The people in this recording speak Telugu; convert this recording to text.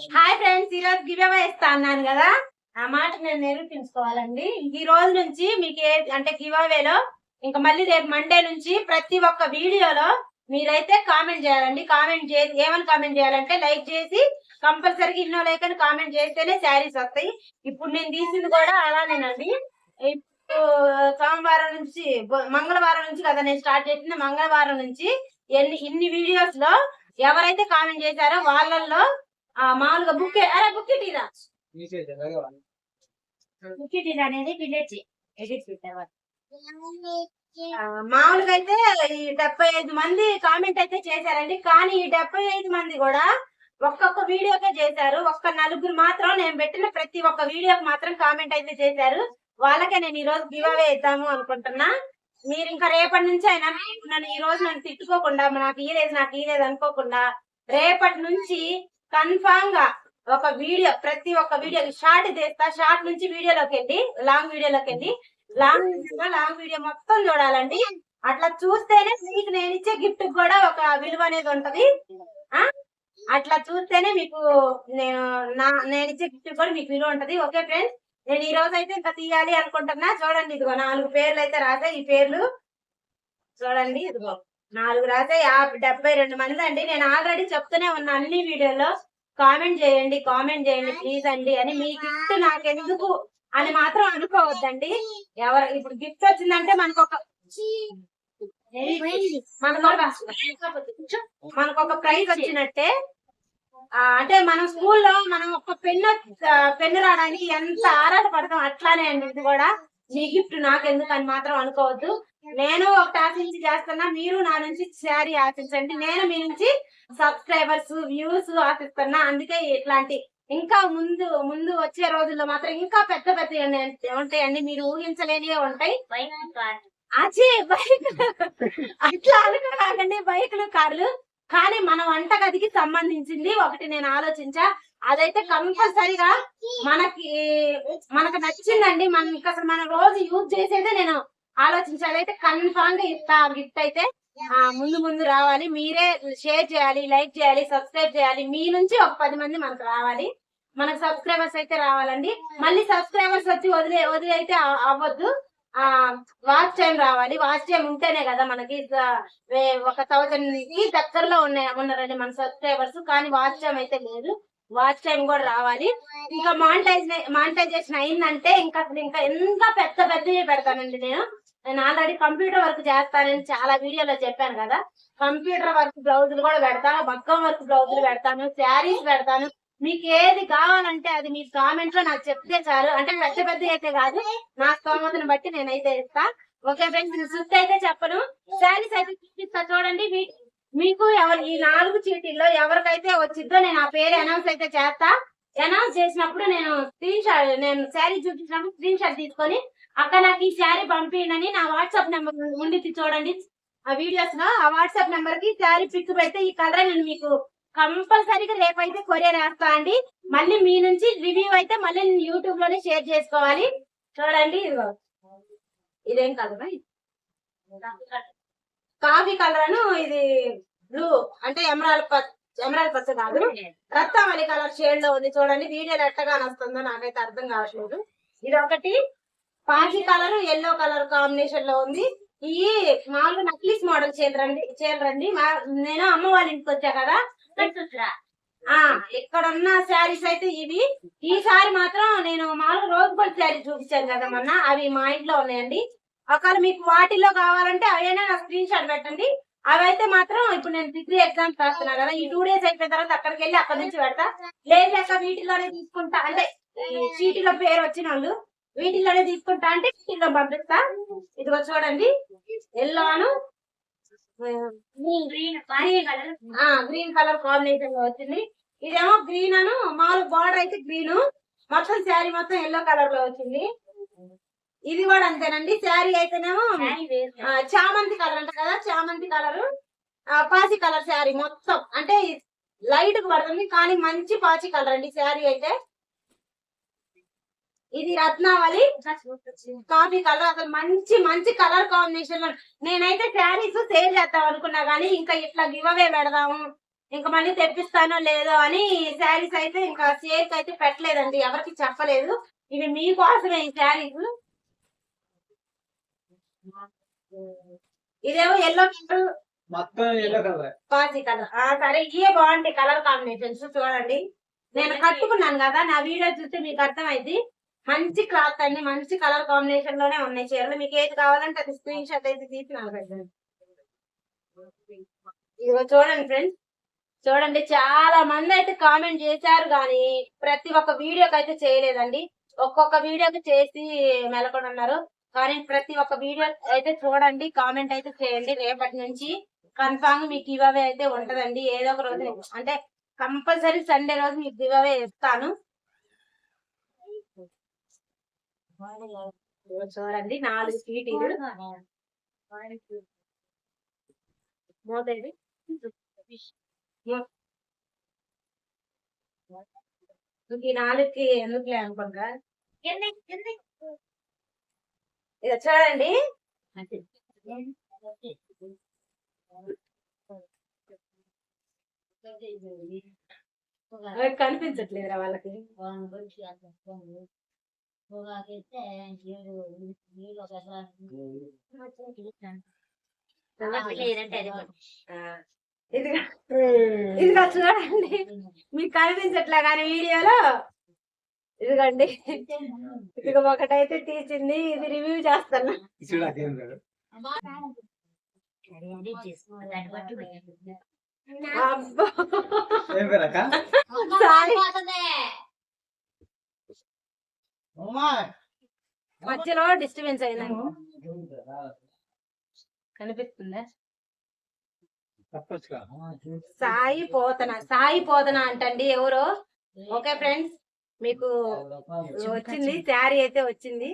హాయ్ ఫ్రెండ్స్, ఈ రోజు గివ్ అవే ఇస్తా అన్నాను కదా, ఆ మాట నేను నిరూపించుకోవాలండి. ఈ రోజు నుంచి మీకు అంటే గివ్ అవేలో ఇంకా మళ్ళీ రేపు మండే నుంచి ప్రతి ఒక్క వీడియోలో మీరైతే కామెంట్ చేయాలండి. కామెంట్ చేసి ఏమని కామెంట్ చేయాలంటే లైక్ చేసి కంపల్సరీగా ఇన్నో లైక్ అని కామెంట్ చేస్తేనే శారీస్ వస్తాయి. ఇప్పుడు నేను తీసింది కూడా అలానేనండి. ఇప్పుడు సోమవారం నుంచి మంగళవారం నుంచి కదా నేను స్టార్ట్ చేసింది. మంగళవారం నుంచి ఇన్ని వీడియోస్ లో ఎవరైతే కామెంట్ చేశారో వాళ్ళల్లో మామూలుగా బుక్కెటీరా అనేది విలేజ్ మామూలుగా అయితే ఈ 75 మంది కామెంట్ అయితే చేశారండి. కానీ ఈ 75 మంది కూడా ఒక్కొక్క వీడియోకే చేశారు. ఒక్క నలుగురు మాత్రం నేను పెట్టిన ప్రతి ఒక్క వీడియోకి మాత్రం కామెంట్ అయితే చేశారు. వాళ్ళకే నేను ఈ రోజు గివ్ అవే ఇద్దాము అనుకుంటున్నా. మీరు ఇంకా రేపటి నుంచి అయినా నన్ను ఈ రోజు నన్ను తిట్టుకోకుండా నాకు ఇయలేదు అనుకోకుండా రేపటి నుంచి కన్ఫామ్ గా ఒక వీడియో ప్రతి ఒక్క వీడియో షార్ట్ తీస్తా. షార్ట్ నుంచి వీడియోలోకి వెళ్ళి లాంగ్ వీడియో మొత్తం చూడాలండి. అట్లా చూస్తేనే మీకు నేను ఇచ్చే గిఫ్ట్ కూడా ఒక విలువ అనేది ఉంటది. అట్లా చూస్తేనే మీకు నేను ఇచ్చే గిఫ్ట్ కూడా మీకు విలువ ఉంటది. ఓకే ఫ్రెండ్స్, నేను ఈ రోజు అయితే ఇంకా తీయాలి అనుకుంటున్నా. చూడండి, ఇదిగో 4 పేర్లు అయితే రాసాయి. ఈ పేర్లు చూడండి, ఇదిగో 4 రాసాయి. 72 మంది అండి. నేను ఆల్రెడీ చెప్తూనే ఉన్నా అన్ని వీడియోలో కామెంట్ చేయండి ప్లీజ్ అండి అని. మీ గిఫ్ట్ నాకెందుకు అని మాత్రం అనుకోవద్దండి. ఇప్పుడు గిఫ్ట్ వచ్చిందంటే మనకొక ప్రైజ్ వచ్చినట్టే. అంటే మనం స్కూల్లో మనం ఒక పెన్ను రావడానికి ఎంత ఆరాట పడతాం, అట్లానే అండి ఇది కూడా. మీ గిఫ్ట్ నాకెందుకు అని మాత్రం అనుకోవద్దు. నేను ఒకటి ఆశించి చేస్తున్నా, మీరు నా నుంచి శారీ ఆశించండి. నేను మీ నుంచి సబ్స్క్రైబర్స్ వ్యూస్ ఆశిస్తున్నా. అందుకే ఇట్లాంటి ఇంకా ముందు వచ్చే రోజుల్లో మాత్రం ఇంకా పెద్ద ఉంటాయండి. మీరు ఊహించలేనివే ఉంటాయి. అట్లా అనుకోకండి, బైకులు కార్లు. కానీ మన వంటగదికి సంబంధించింది ఒకటి నేను ఆలోచించా. అదైతే కంపల్సరిగా మనకు నచ్చిందండి. అసలు మనం రోజు యూజ్ చేసేదే నేను ఆలోచించాలి. అయితే కన్ఫామ్ గా ఇస్తా గిఫ్ట్ అయితే. ముందు రావాలి. మీరే షేర్ చేయాలి, లైక్ చేయాలి, సబ్స్క్రైబ్ చేయాలి. మీ నుంచి ఒక 10 మంది మనకు రావాలి. మనకు సబ్స్క్రైబర్స్ అయితే రావాలండి. మళ్ళీ సబ్స్క్రైబర్స్ వచ్చి వదిలి అయితే అవ్వద్దు. వాచ్ టైం రావాలి. వాచ్ టైం ఉంటేనే కదా మనకి 1000 కి దగ్గరలో ఉన్నారండి మన సబ్స్క్రైబర్స్. కానీ వాచ్ టైం అయితే లేదు. వాచ్ టైం కూడా రావాలి. ఇంకా మానిటైజేషన్ అయిందంటే ఇంకా పెద్దవి పెడతానండి. నేను ఆల్రెడీ కంప్యూటర్ వర్క్ చేస్తానని చాలా వీడియోలో చెప్పాను కదా. కంప్యూటర్ వర్క్ బ్లౌజులు కూడా పెడతాను, మగ్గం వర్క్ బ్లౌజులు పెడతాను, శారీస్ పెడతాను. మీకు ఏది కావాలంటే అది మీ కామెంట్ లో నాకు చెప్తే చాలు. అంటే పెద్ద అయితే కాదు, నా స్తోమతను బట్టి నేనైతే ఇస్తా. ఓకే ఫ్రెండ్స్, సుత్తి అయితే చెప్పను, శారీస్ అయితే చూపిస్తా. చూడండి, మీకు ఈ 4 చీటీల్లో ఎవరికైతే వచ్చిద్దో నేను ఆ పేరు అనౌన్స్ అయితే చేస్తా. అనౌన్స్ చేసినప్పుడు నేను శారీ చూపించినప్పుడు స్క్రీన్ షాట్ తీసుకొని అక్కడ నాకు ఈ శారీ పంపినని నా వాట్సాప్ నెంబర్ ఉండి చూడండి. ఆ వీడియోస్ లో ఆ వాట్సాప్ నెంబర్ కి శారీ పిక్ పెడితే ఈ కలర్ నేను మీకు కంపల్సరీగా రేపైతే కొరియర్ వేస్తా అండి. మళ్ళీ మీ నుంచి రివ్యూ అయితే మళ్ళీ నేను యూట్యూబ్ లోనే షేర్ చేసుకోవాలి. చూడండి, ఇదేం కలర్, కాఫీ కలర్ అను, ఇది బ్లూ అంటే ఎమరాల్డ్ పచ్చ కాదు, రత్తామణి కలర్ షేడ్ లో ఉంది. చూడండి, వీడియోలో ఎట్టగానే వస్తుందో నాకైతే అర్థం కావట్లేదు. ఇది ఒకటి పాచి కలర్ ఎల్లో కలర్ కాంబినేషన్ లో ఉంది. ఈ మామూలుగా నక్లీస్ మోడల్ చీరలండి. నేను అమ్మ వాళ్ళ ఇంటికి వచ్చా కదా, ఇక్కడ ఉన్న శారీస్ అయితే ఇవి. ఈసారి మాత్రం నేను మామూలుగా రోజ్ గోల్డ్ శారీ చూపించాను కదా మొన్న, అవి మా ఇంట్లో ఉన్నాయండి. ఒకవేళ మీకు వాటిల్లో కావాలంటే అవైనా స్క్రీన్ షాట్ పెట్టండి. అవైతే మాత్రం ఇప్పుడు నేను డిగ్రీ ఎగ్జామ్స్ రాస్తున్నా కదా, ఈ 2 days అయిపోయిన తర్వాత అక్కడికి వెళ్ళి అక్కడి నుంచి పెడతా. లేక వీటిలోనే తీసుకుంటా అంటే చీటీలో పేరు వచ్చిన వాళ్ళు వీటిలోనే తీసుకుంటా అంటే వీటిలో పంపిస్తా. ఇదిగో చూడండి, ఎల్లో అను గ్రీన్ కలర్ కాంబినేషన్ లో వచ్చింది. ఇదేమో గ్రీన్ అను మామూలు బార్డర్ అయితే గ్రీన్, మొత్తం శారీ మొత్తం ఎల్లో కలర్ లో వచ్చింది. ఇది కూడా అంతేనండి. శారీ అయితేనేమో చామంతి కలర్ అంట కదా, చామంతి కలర్ పాచి కలర్ శారీ మొత్తం అంటే లైట్ కు పడుతుంది కానీ మంచి పాచి కలర్ అండి శారీ అయితే. ఇది రత్నావళి కాఫీ కలర్, అసలు మంచి కలర్ కాంబినేషన్ లో. నేనైతే శారీస్ సేల్ చేద్దాం అనుకున్నా కానీ ఇంకా ఇట్లా గివ్ అవే పెడదాము, ఇంకా మళ్ళీ తెప్పిస్తానో లేదో అని శారీస్ అయితే ఇంకా సేల్కి అయితే పెట్టలేదండి, ఎవరికి చెప్పలేదు. ఇవి మీకోసమే ఈ శారీస్. ఇదేమో ఎల్లో కలర్, మొత్తం ఎల్లో కలర్, పాచి కలర్. సరే ఇవే బాగుంటాయి కలర్ కాంబినేషన్స్. చూడండి నేను కట్టుకున్నాను కదా, నా వీడియో చూస్తే మీకు అర్థమైంది. మంచి క్లాత్ అండి, మంచి కలర్ కాంబినేషన్ లోనే ఉన్నాయి చీరలు. మీకు ఏది కావాలంటే అది స్క్రీన్ షాట్ అయితే తీసి నాకు పెట్టండి. ఇదిగో చూడండి ఫ్రెండ్స్, చూడండి చాలా మంది అయితే కామెంట్ చేశారు కానీ ప్రతి ఒక్క వీడియోకి అయితే చేయలేదండి. ఒక్కొక్క వీడియోకి చేసి మెలకొని ఉన్నారు. కానీ ప్రతి ఒక్క వీడియో అయితే చూడండి, కామెంట్ అయితే చేయండి. రేపటి నుంచి కన్ఫామ్ మీకు గివ్-అవే అయితే ఉంటదండి. ఏదో ఒక రోజు అంటే కంపల్సరీ సండే రోజు మీకు గివ్-అవే ఇస్తాను. చూడండి 4 సీటీలు మోతేది ఈ 4కి ఎందుకులే అనుకుంటా. ఇక చూడండి కనిపించట్లేదురా వాళ్ళకి. ఇదిగా చూడండి, మీకు కనిపించట్లే కానీ వీడియోలో. ఇదిగండి ఇక ఒకటైతే తీసింది, ఇది రివ్యూ చేస్తాను. మధ్యలో డిస్టర్బెన్స్ అయిందండి, కనిపిస్తుందా? సాయి పోతన అంటండి ఎవరో. ఓకే ఫ్రెండ్స్, మీకు వచ్చింది శారీ అయితే వచ్చింది.